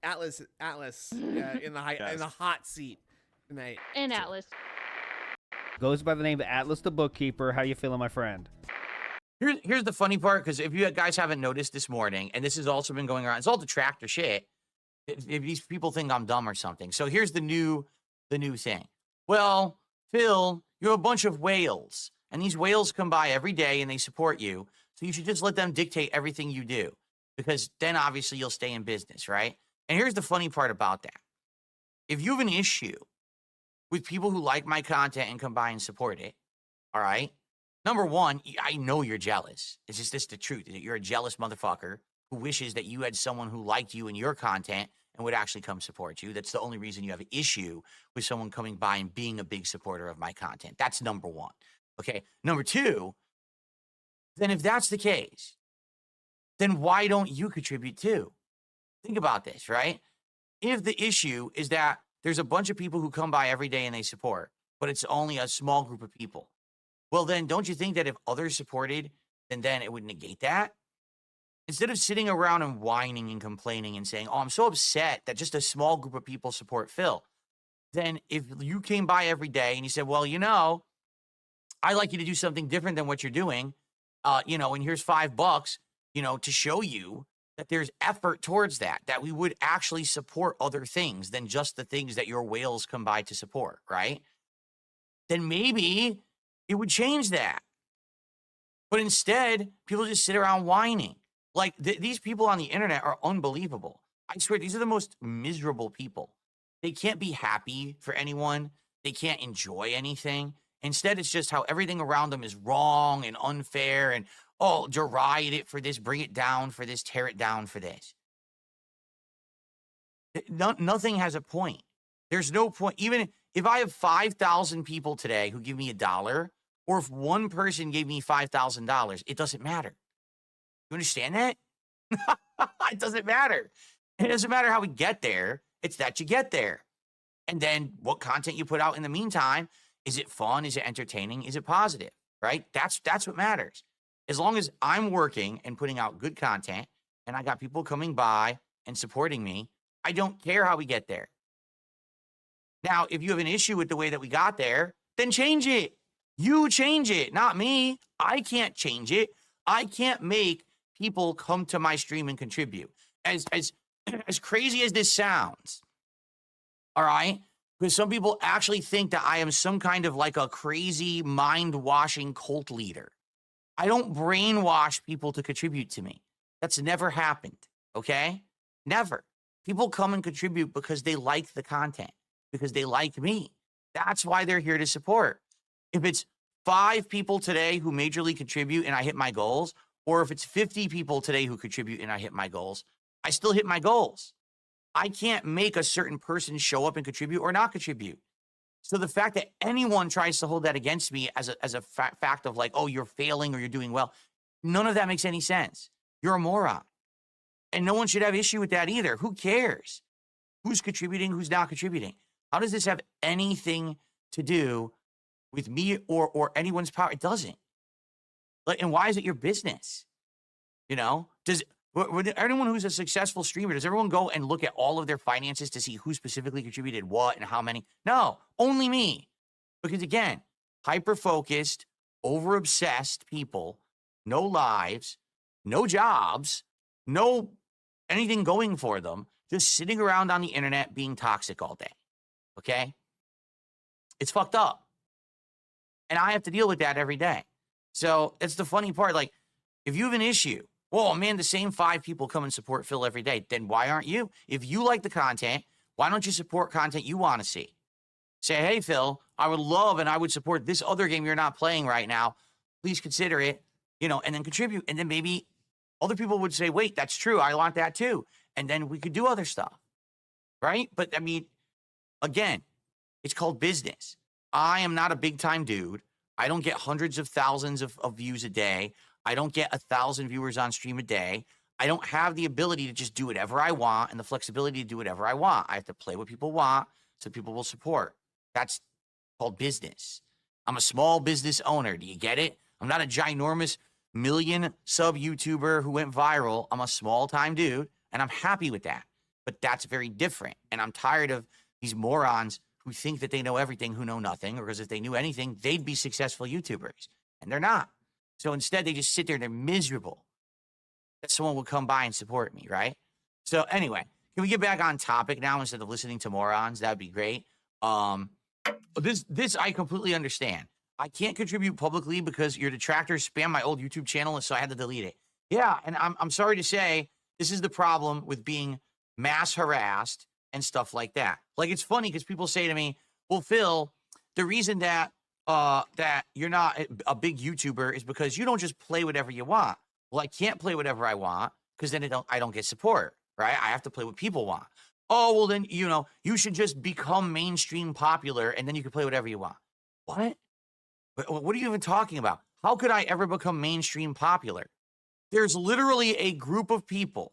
Atlas in the hot seat tonight. And Atlas. Goes by the name of Atlas the Bookkeeper. How you feeling, my friend? Here's the funny part, because if you guys haven't noticed this morning, and this has also been going around, it's all detractor shit. If these people think I'm dumb or something. So here's the new thing. Well, Phil, you're a bunch of whales, and these whales come by every day and they support you. So you should just let them dictate everything you do, because then obviously you'll stay in business, right? And here's the funny part about that. If you have an issue with people who like my content and come by and support it, all right? Number one, I know you're jealous. It's just this the truth. You're a jealous motherfucker who wishes that you had someone who liked you and your content and would actually come support you. That's the only reason you have an issue with someone coming by and being a big supporter of my content. That's number one. Okay. Number two, then if that's the case, then why don't you contribute too? Think about this, right? If the issue is that there's a bunch of people who come by every day and they support, but it's only a small group of people, well, then don't you think that if others supported, then it would negate that? Instead of sitting around and whining and complaining and saying, oh, I'm so upset that just a small group of people support Phil, then if you came by every day and you said, well, I'd like you to do something different than what you're doing, and here's $5, to show you that there's effort towards that we would actually support other things than just the things that your whales come by to support, right? Then maybe it would change that. But instead, people just sit around whining. Like, these people on the internet are unbelievable. I swear, these are the most miserable people. They can't be happy for anyone. They can't enjoy anything. Instead, it's just how everything around them is wrong and unfair and, oh, deride it for this, bring it down for this, tear it down for this. Nothing has a point. There's no point. Even if I have 5,000 people today who give me $1, or if one person gave me $5,000, it doesn't matter. You understand that? It doesn't matter. It doesn't matter how we get there. It's that you get there. And then what content you put out in the meantime, is it fun? Is it entertaining? Is it positive? Right? That's what matters. As long as I'm working and putting out good content and I got people coming by and supporting me, I don't care how we get there. Now, if you have an issue with the way that we got there, then change it. You change it, not me. I can't change it. I can't make people come to my stream and contribute. As crazy as this sounds, all right? Because some people actually think that I am some kind of like a crazy mind-washing cult leader. I don't brainwash people to contribute to me. That's never happened, okay? Never. People come and contribute because they like the content, because they like me. That's why they're here to support. If it's 5 people today who majorly contribute and I hit my goals, or if it's 50 people today who contribute and I hit my goals, I still hit my goals. I can't make a certain person show up and contribute or not contribute. So the fact that anyone tries to hold that against me as a fact of like, oh, you're failing or you're doing well, none of that makes any sense. You're a moron. And no one should have issue with that either. Who cares? Who's contributing, who's not contributing? How does this have anything to do with me or anyone's power? It doesn't. Like, and why is it your business? Does anyone who's a successful streamer, does everyone go and look at all of their finances to see who specifically contributed what and how many? No, only me. Because again, hyper-focused, over-obsessed people, no lives, no jobs, no anything going for them, just sitting around on the internet being toxic all day. Okay? It's fucked up. And I have to deal with that every day. So it's the funny part. Like, if you have an issue, well, man, the same 5 people come and support Phil every day. Then why aren't you? If you like the content, why don't you support content you want to see? Say, hey, Phil, I would love and I would support this other game you're not playing right now. Please consider it, and then contribute. And then maybe other people would say, wait, that's true. I want that too. And then we could do other stuff, right? But I mean, again, it's called business. I am not a big time dude. I don't get hundreds of thousands of views a day. I don't get 1,000 viewers on stream a day. I don't have the ability to just do whatever I want and the flexibility to do whatever I want. I have to play what people want so people will support. That's called business. I'm a small business owner. Do you get it? I'm not a ginormous million sub YouTuber who went viral. I'm a small time dude, and I'm happy with that. but that's very different. And I'm tired of these morons who think that they know everything, who know nothing, or because if they knew anything, they'd be successful YouTubers. And they're not. So instead, they just sit there and they're miserable that someone would come by and support me, right? So anyway, can we get back on topic now instead of listening to morons? That'd be great. This I completely understand. I can't contribute publicly because your detractors spam my old YouTube channel, and so I had to delete it. Yeah, and I'm sorry to say, this is the problem with being mass harassed and stuff like that. Like, it's funny because people say to me, well, Phil, the reason that that you're not a big YouTuber is because you don't just play whatever you want. Well, I can't play whatever I want because then I don't get support, right? I have to play what people want. Oh, well, then, you should just become mainstream popular and then you can play whatever you want. What? What are you even talking about? How could I ever become mainstream popular? There's literally a group of people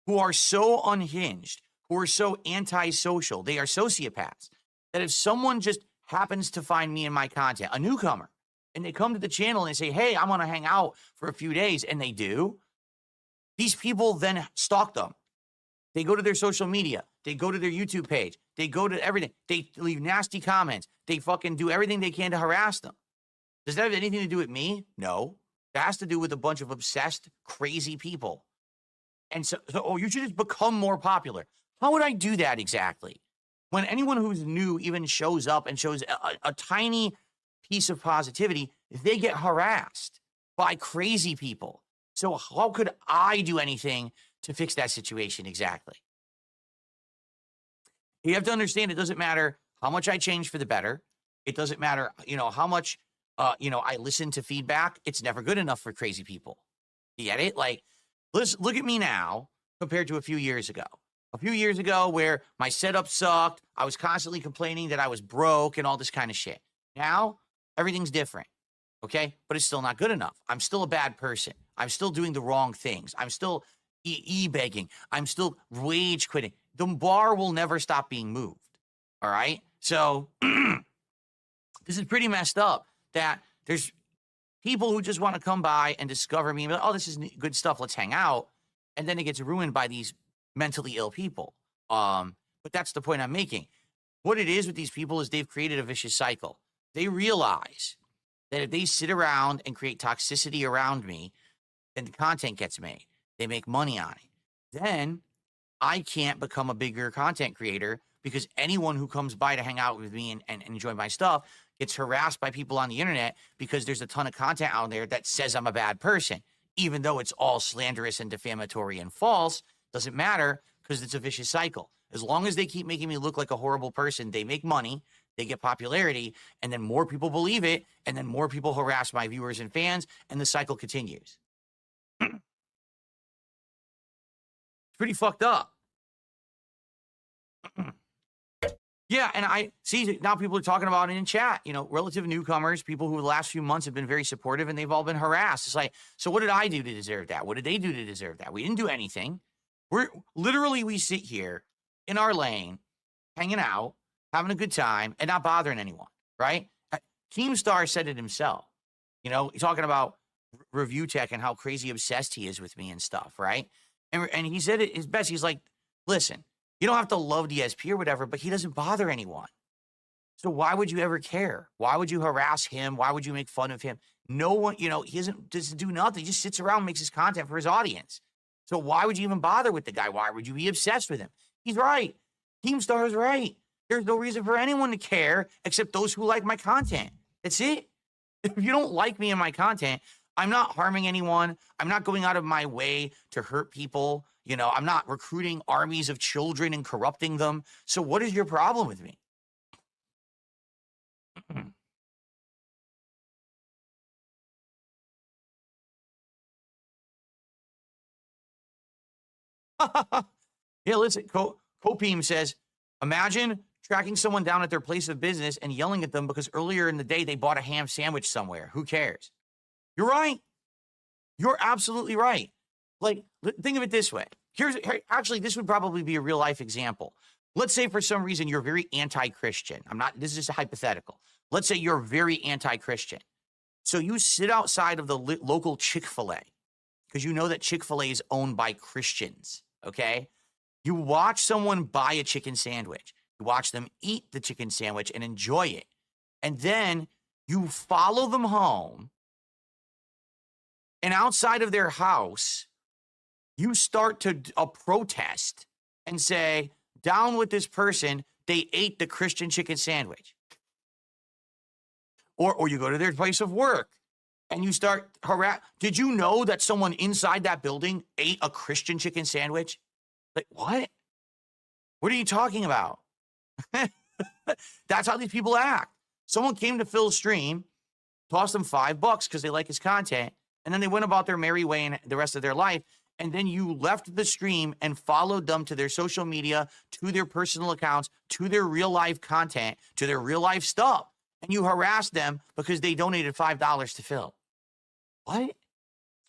who are so unhinged, who are so antisocial, they are sociopaths, that if someone just happens to find me in my content, a newcomer, and they come to the channel and they say, hey, I want to hang out for a few days, and they do, these people then stalk them. They go to their social media. They go to their YouTube page. They go to everything. They leave nasty comments. They fucking do everything they can to harass them. Does that have anything to do with me? No. That has to do with a bunch of obsessed, crazy people. And so you should just become more popular. How would I do that exactly? When anyone who's new even shows up and shows a tiny piece of positivity, they get harassed by crazy people. So how could I do anything to fix that situation exactly? You have to understand, it doesn't matter how much I change for the better. It doesn't matter, how much, I listen to feedback. It's never good enough for crazy people. You get it? Like, let's look at me now compared to a few years ago. A few years ago where my setup sucked. I was constantly complaining that I was broke and all this kind of shit. Now, everything's different. Okay? But it's still not good enough. I'm still a bad person. I'm still doing the wrong things. I'm still e-begging. I'm still rage quitting. The bar will never stop being moved. All right? So, this is pretty messed up that there's people who just want to come by and discover me and be like, oh, this is good stuff. Let's hang out. And then it gets ruined by these mentally ill people. But that's the point I'm making. What it is with these people is they've created a vicious cycle. They realize that if they sit around and create toxicity around me, then the content gets made. They make money on it. Then I can't become a bigger content creator because anyone who comes by to hang out with me and enjoy my stuff gets harassed by people on the internet because there's a ton of content out there that says I'm a bad person. Even though it's all slanderous and defamatory and false, doesn't matter because it's a vicious cycle. As long as they keep making me look like a horrible person, they make money, they get popularity, and then more people believe it, and then more people harass my viewers and fans, and the cycle continues. It's pretty fucked up. Yeah, and I see now people are talking about it in chat, relative newcomers, people who the last few months have been very supportive, and they've all been harassed. It's like, so what did I do to deserve that? What did they do to deserve that? We didn't do anything. We sit here in our lane, hanging out, having a good time, and not bothering anyone, right? Keemstar said it himself, talking about review tech and how crazy obsessed he is with me and stuff, right? And he said it his best. He's like, listen, you don't have to love DSP or whatever, but he doesn't bother anyone. So why would you ever care? Why would you harass him? Why would you make fun of him? No one, he doesn't do nothing. He just sits around and makes his content for his audience. So why would you even bother with the guy? Why would you be obsessed with him? He's right. Keemstar is right. There's no reason for anyone to care except those who like my content. That's it. If you don't like me and my content, I'm not harming anyone. I'm not going out of my way to hurt people. I'm not recruiting armies of children and corrupting them. So what is your problem with me? Yeah, listen, Copeem says, imagine tracking someone down at their place of business and yelling at them because earlier in the day they bought a ham sandwich somewhere. Who cares? You're right. You're absolutely right. Like, think of it this way. Actually, this would probably be a real life example. Let's say for some reason you're very anti-Christian. This is just a hypothetical. Let's say you're very anti-Christian. So you sit outside of the local Chick-fil-A because you know that Chick-fil-A is owned by Christians, okay? You watch someone buy a chicken sandwich. You watch them eat the chicken sandwich and enjoy it. And then you follow them home. And outside of their house, you start to a protest and say, down with this person. They ate the Christian chicken sandwich. Or you go to their place of work and you start harass. Did you know that someone inside that building ate a Christian chicken sandwich? Like, what? What are you talking about? That's how these people act. Someone came to Phil's stream, tossed them $5 because they like his content, and then they went about their merry way in the rest of their life. And then you left the stream and followed them to their social media, to their personal accounts, to their real life content, to their real life stuff. And you harassed them because they donated $5 to Phil. What?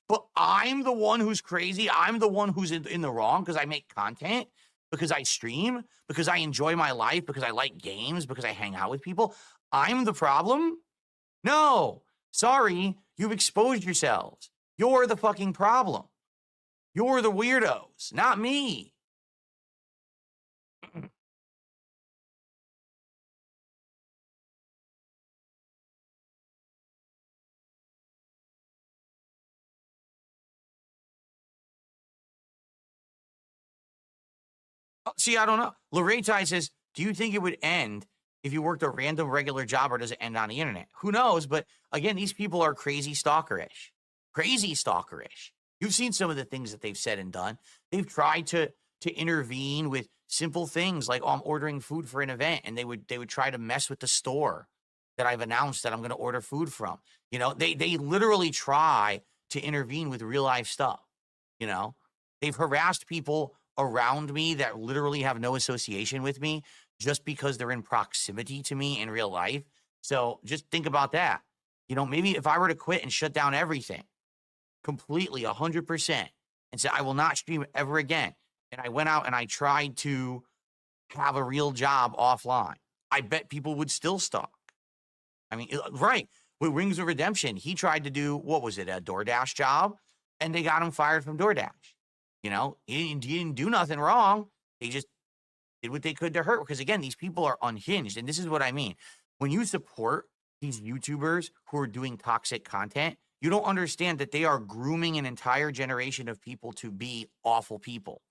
But I'm the one who's crazy. I'm the one who's in the wrong because I make content, because I stream, because I enjoy my life, because I like games, because I hang out with people. I'm the problem? No. Sorry, you've exposed yourselves. You're the fucking problem. You're the weirdos, not me. See, I don't know. Lorraine says, do you think it would end if you worked a random regular job, or does it end on the internet? Who knows? But again, these people are crazy stalkerish. Crazy stalkerish. You've seen some of the things that they've said and done. They've tried to intervene with simple things like, oh, I'm ordering food for an event, and they would try to mess with the store that I've announced that I'm going to order food from. You know, they literally try to intervene with real life stuff. You know, they've harassed people around me that literally have no association with me just because they're in proximity to me in real life. So just think about that. You know, maybe if I were to quit and shut down everything completely, 100%, and say, I will not stream ever again, and I went out and I tried to have a real job offline, I bet people would still stalk. I mean, right. With Rings of Redemption, he tried to do, what was it, a DoorDash job, and they got him fired from DoorDash. You know, he didn't do nothing wrong. They just did what they could to hurt. Because again, these people are unhinged. And this is what I mean. When you support these YouTubers who are doing toxic content, you don't understand that they are grooming an entire generation of people to be awful people.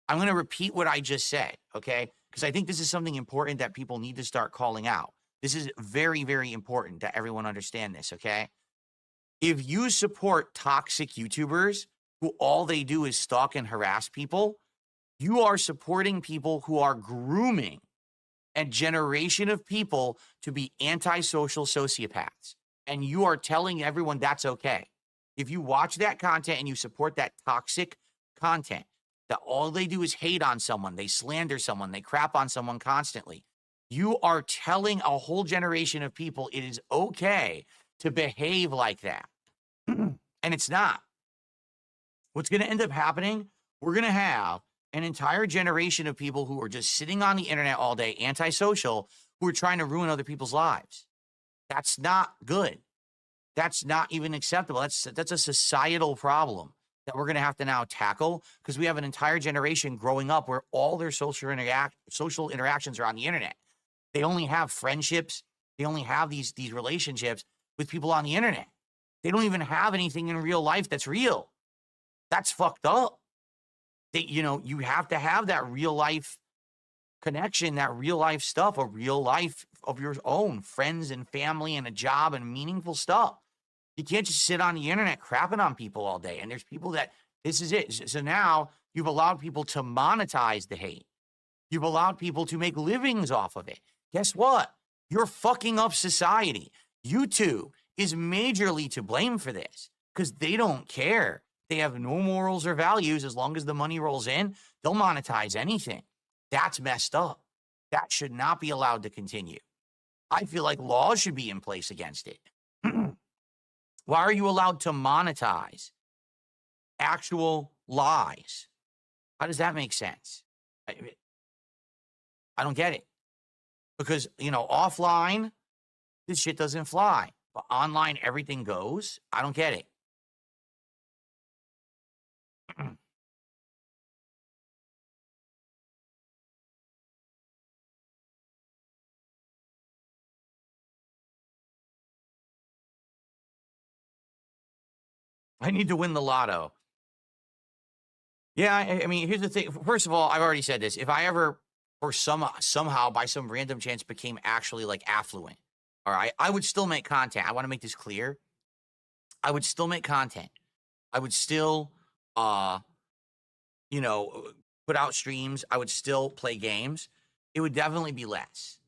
I'm going to repeat what I just said, okay? Because I think this is something important that people need to start calling out. This is very, very important that everyone understand this, okay? If you support toxic YouTubers who all they do is stalk and harass people, you are supporting people who are grooming a generation of people to be antisocial sociopaths. And you are telling everyone that's okay. If you watch that content and you support that toxic content, that all they do is hate on someone, they slander someone, they crap on someone constantly, you are telling a whole generation of people it is okay to behave like that. And it's not. What's going to end up happening, we're going to have an entire generation of people who are just sitting on the internet all day, antisocial, who are trying to ruin other people's lives. That's not good. That's not even acceptable. That's a societal problem that we're going to have to now tackle, because we have an entire generation growing up where all their social interactions are on the internet. They only have friendships. They only have these relationships with people on the internet. They don't even have anything in real life that's real. That's fucked up. You have to have that real life connection, that real life stuff, a real life of your own, friends and family and a job and meaningful stuff. You can't just sit on the internet crapping on people all day. And there's people that this is it. So now you've allowed people to monetize the hate. You've allowed people to make livings off of it. Guess what? You're fucking up society. YouTube is majorly to blame for this because they don't care. They have no morals or values. As long as the money rolls in, they'll monetize anything. That's messed up. That should not be allowed to continue. I feel like laws should be in place against it. Why are you allowed to monetize actual lies? How does that make sense? I don't get it. Because, offline, this shit doesn't fly. But online, everything goes. I don't get it. I need to win the lotto. Yeah, I mean, here's the thing. First of all, I've already said this. If I ever, or somehow, by some random chance, became actually like affluent, all right, I would still make content. I want to make this clear. I would still make content. I would still, you know, put out streams. I would still play games. It would definitely be less.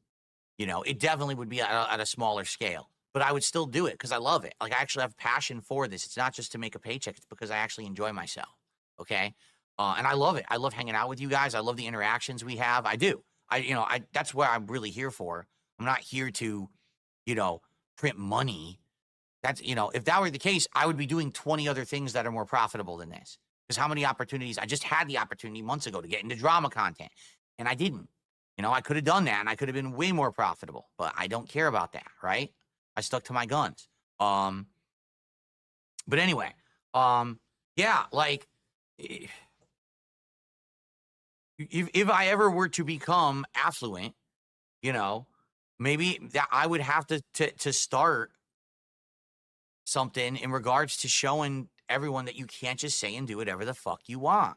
You know, it definitely would be at a smaller scale. But I would still do it because I love it. Like, I actually have passion for this. It's not just to make a paycheck. It's because I actually enjoy myself. Okay. And I love it. I love hanging out with you guys. I love the interactions we have. I do. That's what I'm really here for. I'm not here to, you know, print money. That's, you know, if that were the case, I would be doing 20 other things that are more profitable than this. Because how many opportunities? I just had the opportunity months ago to get into drama content, and I didn't. You know, I could have done that, and I could have been way more profitable, but I don't care about that, right? I stuck to my guns. But anyway, yeah, like, if I ever were to become affluent, you know, maybe that I would have to start something in regards to showing everyone that you can't just say and do whatever the fuck you want.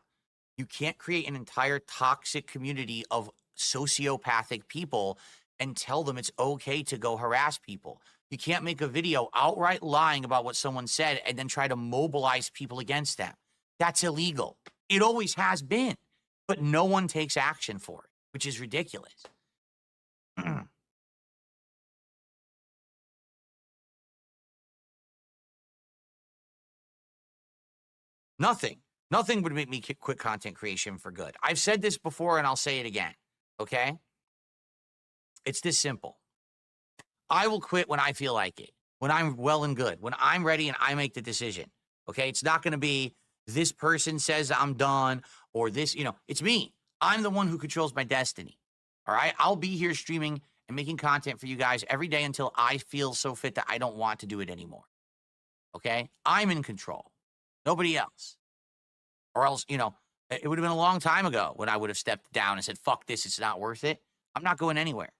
You can't create an entire toxic community of sociopathic people and tell them it's okay to go harass people. You can't make a video outright lying about what someone said and then try to mobilize people against them. That's illegal. It always has been, but no one takes action for it, which is ridiculous. Nothing would make me quit content creation for good. I've said this before and I'll say it again. Okay? It's this simple. I will quit when I feel like it, when I'm well and good, when I'm ready and I make the decision. Okay? It's not going to be this person says I'm done or this, you know, it's me. I'm the one who controls my destiny. All right? I'll be here streaming and making content for you guys every day until I feel so fit that I don't want to do it anymore. Okay? I'm in control. Nobody else. Or else, you know, it would have been a long time ago when I would have stepped down and said, fuck this, it's not worth it. I'm not going anywhere.